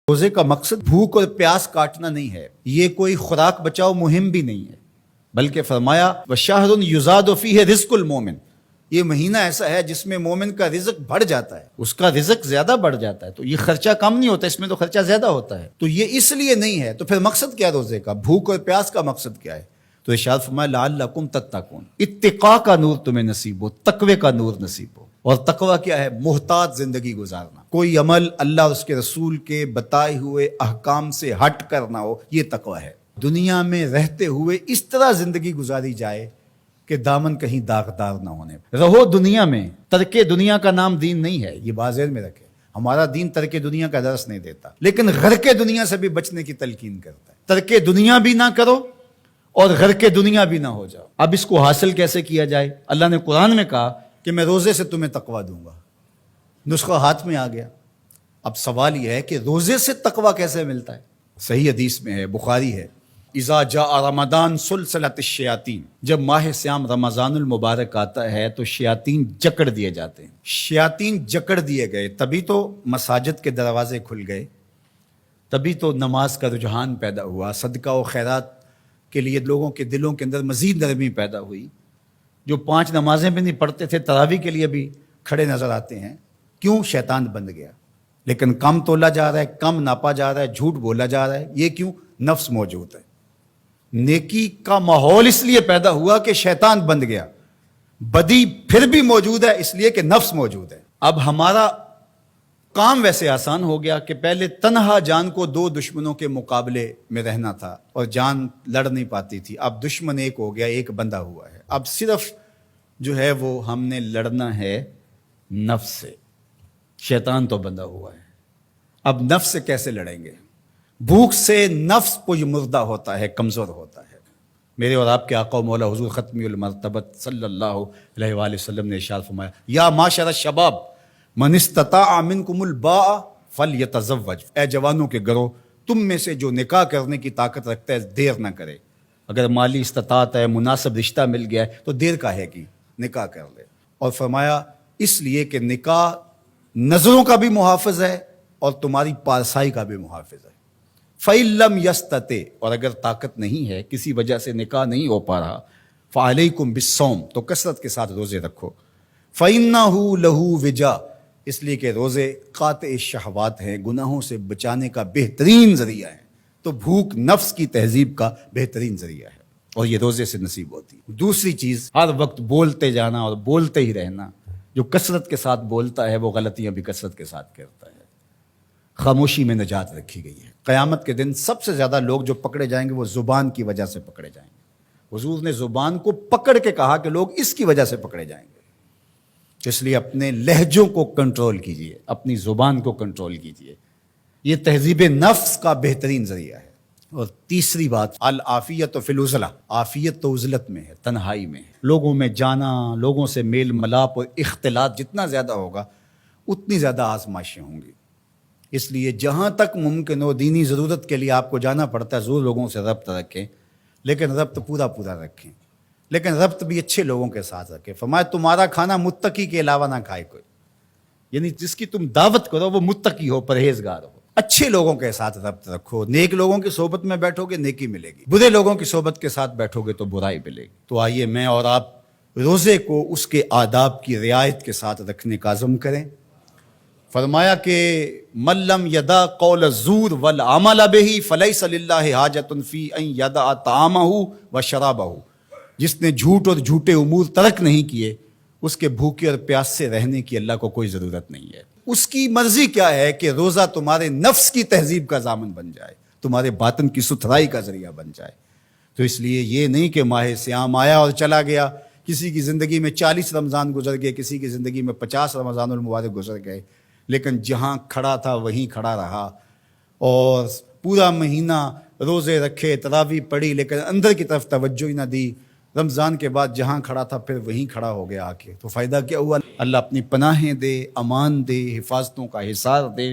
روزے کا مقصد بھوک اور پیاس کاٹنا نہیں ہے، یہ کوئی خوراک بچاؤ مہم بھی نہیں ہے، بلکہ فرمایا وَشَهْرٌ يُزَادُ فِيهِ رِزْقُ الْمُؤْمِنِ، یہ مہینہ ایسا ہے جس میں مومن کا رزق بڑھ جاتا ہے، اس کا رزق زیادہ بڑھ جاتا ہے، تو یہ خرچہ کم نہیں ہوتا، اس میں تو خرچہ زیادہ ہوتا ہے، تو یہ اس لیے نہیں ہے۔ تو پھر مقصد کیا روزے کا؟ بھوک اور پیاس کا مقصد کیا ہے؟ تو ارشاد فرمایا لعلکم تتقون، اتقاء کا نور تمہیں نصیب ہو، تقوی کا نور نصیب ہو۔ اور تقوی کیا ہے؟ محتاط زندگی گزارنا، کوئی عمل اللہ اور اس کے رسول کے بتائے ہوئے احکام سے ہٹ کر نہ ہو، یہ تقوی ہے۔ دنیا میں رہتے ہوئے اس طرح زندگی گزاری جائے کہ دامن کہیں داغدار نہ ہونے۔ رہو دنیا میں، ترک دنیا کا نام دین نہیں ہے، یہ بات ذہن میں رکھے۔ ہمارا دین ترک دنیا کا درس نہیں دیتا، لیکن غرق دنیا سے بھی بچنے کی تلقین کرتا ہے۔ ترک دنیا بھی نہ کرو اور غرق دنیا بھی نہ ہو جاؤ۔ اب اس کو حاصل کیسے کیا جائے؟ اللہ نے قرآن میں کہا کہ میں روزے سے تمہیں تقویٰ دوں گا، نسخہ ہاتھ میں آ گیا۔ اب سوال یہ ہے کہ روزے سے تقویٰ کیسے ملتا ہے؟ صحیح حدیث میں ہے، بخاری ہے، اذا جاء رمضان سلسلت الشیاطین، جب ماہ سیام رمضان المبارک آتا ہے تو شیاطین جکڑ دیے جاتے ہیں۔ شیاطین جکڑ دیے گئے، تبھی تو مساجد کے دروازے کھل گئے، تبھی تو نماز کا رجحان پیدا ہوا، صدقہ و خیرات کے لیے لوگوں کے دلوں کے اندر مزید نرمی پیدا ہوئی۔ جو 5 نمازیں بھی نہیں پڑھتے تھے تراویح کے لیے بھی کھڑے نظر آتے ہیں۔ کیوں؟ شیطان بند گیا۔ لیکن کم تولا جا رہا ہے، کم ناپا جا رہا ہے، جھوٹ بولا جا رہا ہے، یہ کیوں؟ نفس موجود ہے۔ نیکی کا ماحول اس لیے پیدا ہوا کہ شیطان بند گیا، بدی پھر بھی موجود ہے اس لیے کہ نفس موجود ہے۔ اب ہمارا کام ویسے آسان ہو گیا کہ پہلے تنہا جان کو 2 دشمنوں کے مقابلے میں رہنا تھا اور جان لڑ نہیں پاتی تھی، اب دشمن ایک ہو گیا، ایک بندہ ہوا ہے۔ اب صرف جو ہے وہ ہم نے لڑنا ہے نفس سے، شیطان تو بندہ ہوا ہے۔ اب نفس سے کیسے لڑیں گے؟ بھوک سے نفس پج مردہ ہوتا ہے، کمزور ہوتا ہے۔ میرے اور آپ کے آقا و مولا حضور ختمی المرتبت صلی اللہ علیہ وآلہ وسلم نے ارشاد فرمایا یا معاشر الشباب من استطاع منکم الباء فلیتزوج، اے جوانوں کے گروہ، تم میں سے جو نکاح کرنے کی طاقت رکھتا ہے دیر نہ کرے۔ اگر مالی استطاعت ہے، مناسب رشتہ مل گیا ہے تو دیر کاہے کی، نکاح کر لے۔ اور فرمایا اس لیے کہ نکاح نظروں کا بھی محافظ ہے اور تمہاری پارسائی کا بھی محافظ ہے۔ فَإِن لَّمْ يَسْتَطِعْ، اور اگر طاقت نہیں ہے، کسی وجہ سے نکاح نہیں ہو پا رہا، فَعَلَيْكُمْ بِالصَّوْمِ، تو کثرت کے ساتھ روزے رکھو۔ فَإِنَّهُ لَهُ وِجَاء، اس لیے کہ روزے قاطع شہوات ہیں، گناہوں سے بچانے کا بہترین ذریعہ ہے۔ تو بھوک نفس کی تہذیب کا بہترین ذریعہ ہے اور یہ روزے سے نصیب ہوتی ہے۔ دوسری چیز، ہر وقت بولتے جانا اور بولتے ہی رہنا۔ جو کثرت کے ساتھ بولتا ہے وہ غلطیاں بھی کثرت کے ساتھ کرتا ہے۔ خاموشی میں نجات رکھی گئی ہے۔ قیامت کے دن سب سے زیادہ لوگ جو پکڑے جائیں گے وہ زبان کی وجہ سے پکڑے جائیں گے۔ حضور نے زبان کو پکڑ کے کہا کہ لوگ اس کی وجہ سے پکڑے جائیں گے، اس لیے اپنے لہجوں کو کنٹرول کیجئے، اپنی زبان کو کنٹرول کیجئے۔ یہ تہذیب نفس کا بہترین ذریعہ ہے۔ اور تیسری بات، العافیت فی العزلہ، عافیت تو عزلت میں ہے، تنہائی میں ہے۔ لوگوں میں جانا، لوگوں سے میل ملاپ اور اختلاط جتنا زیادہ ہوگا اتنی زیادہ آزمائشیں ہوں گی۔ اس لیے جہاں تک ممکن ہو دینی ضرورت کے لیے آپ کو جانا پڑتا ہے، ضرور لوگوں سے ربط رکھیں، لیکن ربط پورا رکھیں، لیکن ربط بھی اچھے لوگوں کے ساتھ رکھیں۔ فرمایا تمہارا کھانا متقی کے علاوہ نہ کھائے کوئی، یعنی جس کی تم دعوت کرو وہ متقی ہو، پرہیزگار ہو۔ اچھے لوگوں کے ساتھ ربط رکھو، نیک لوگوں کی صحبت میں بیٹھو گے نیکی ملے گی، برے لوگوں کی صحبت کے ساتھ بیٹھو گے تو برائی ملے گی۔ تو آئیے میں اور آپ روزے کو اس کے آداب کی رعایت کے ساتھ رکھنے کا عزم کریں۔ فرمایا کہ من لم یدع قول الزور والعمل به فلیس للہ حاجۃ فی ان یدع طعامہ وشرابہ، جس نے جھوٹ اور جھوٹے امور ترک نہیں کیے اس کے بھوکے اور پیاس سے رہنے کی اللہ کو کوئی ضرورت نہیں ہے۔ اس کی مرضی کیا ہے کہ روزہ تمہارے نفس کی تہذیب کا ضامن بن جائے، تمہارے باطن کی ستھرائی کا ذریعہ بن جائے۔ تو اس لیے یہ نہیں کہ ماہ سیام آیا اور چلا گیا، کسی کی زندگی میں 40 رمضان گزر گئے، کسی کی زندگی میں 50 رمضان المبارک گزر گئے، لیکن جہاں کھڑا تھا وہیں کھڑا رہا اور پورا مہینہ روزے رکھے، تراویح پڑھی، لیکن اندر کی طرف توجہ ہی نہ دی۔ رمضان کے بعد جہاں کھڑا تھا پھر وہیں کھڑا ہو گیا آ کے، تو فائدہ کیا ہوا؟ اللہ اپنی پناہیں دے، امان دے، حفاظتوں کا حصار دے۔